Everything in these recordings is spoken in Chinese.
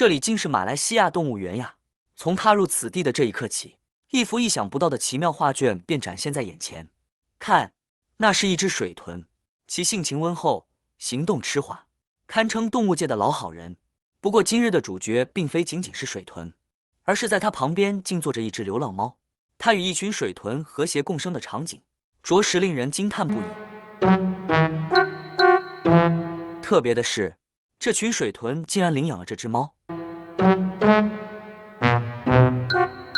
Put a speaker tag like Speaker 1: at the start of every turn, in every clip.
Speaker 1: 这里竟是马来西亚动物园呀！从踏入此地的这一刻起，一幅意想不到的奇妙画卷便展现在眼前。看，那是一只水豚，其性情温厚，行动迟缓，堪称动物界的老好人。不过今日的主角并非仅仅是水豚，而是在它旁边竟坐着一只流浪猫。它与一群水豚和谐共生的场景，着实令人惊叹不已。特别的是，这群水豚竟然领养了这只猫。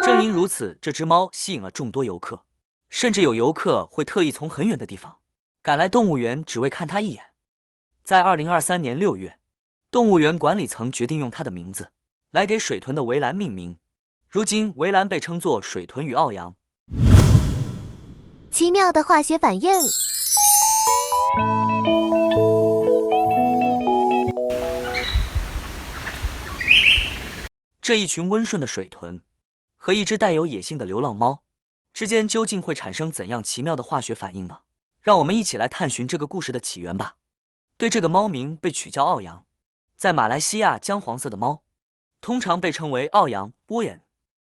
Speaker 1: 正因如此，这只猫吸引了众多游客，甚至有游客会特意从很远的地方赶来动物园，只为看它一眼。在2023年6月，动物园管理层决定用它的名字来给水豚的围栏命名。如今，围栏被称作水豚与奥洋。
Speaker 2: 奇妙的化学反应。
Speaker 1: 这一群温顺的水豚和一只带有野性的流浪猫之间究竟会产生怎样奇妙的化学反应呢？让我们一起来探寻这个故事的起源吧。对这个猫名被取叫奥洋，在马来西亚姜黄色的猫通常被称为奥洋 （Oyan）。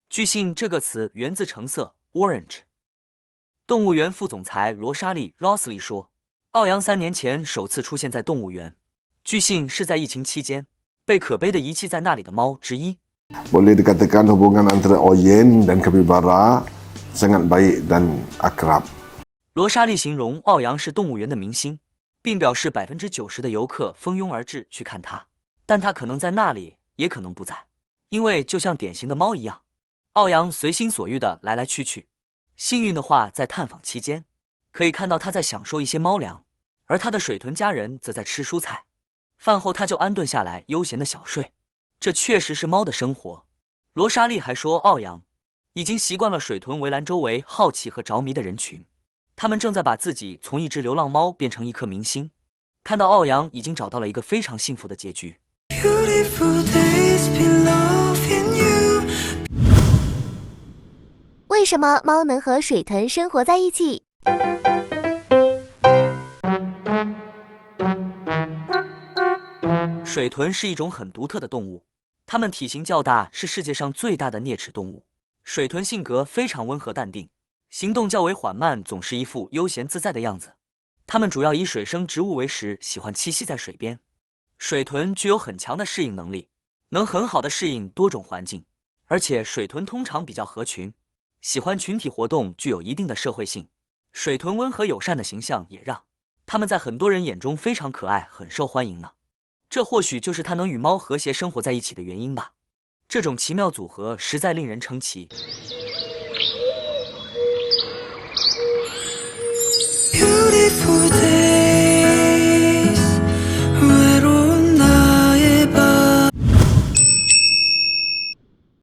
Speaker 1: 据信这个词源自橙色 （Orange）。动物园副总裁罗莎莉 （Rosalie） 说，奥洋3年前首次出现在动物园，据信是在疫情期间被可悲的遗弃在那里的猫之一。
Speaker 3: Boleh dikatakan hubungan antara Oyen dan Capybara sangat baik dan akrab。
Speaker 1: 罗莎莉形容奥洋是动物园的明星，并表示90%的游客蜂拥而至去看它，但它可能在那里，也可能不在，因为就像典型的猫一样，奥洋随心所欲的来来去去。幸运的话，在探访期间，可以看到它在享受一些猫粮，而它的水豚家人则在吃蔬菜。饭后，它就安顿下来，悠闲的小睡。这确实是猫的生活。罗莎莉还说，奥洋已经习惯了水豚围栏周围好奇和着迷的人群，他们正在把自己从一只流浪猫变成一颗明星。看到奥洋已经找到了一个非常幸福的结局。
Speaker 2: 为什么猫能和水豚生活在一起？
Speaker 1: 水豚是一种很独特的动物，它们体型较大，是世界上最大的啮齿动物。水豚性格非常温和淡定，行动较为缓慢，总是一副悠闲自在的样子。它们主要以水生植物为食，喜欢栖息在水边。水豚具有很强的适应能力，能很好的适应多种环境，而且水豚通常比较合群，喜欢群体活动，具有一定的社会性。水豚温和友善的形象也让它们在很多人眼中非常可爱，很受欢迎呢。这或许就是它能与猫和谐生活在一起的原因吧。这种奇妙组合实在令人称奇。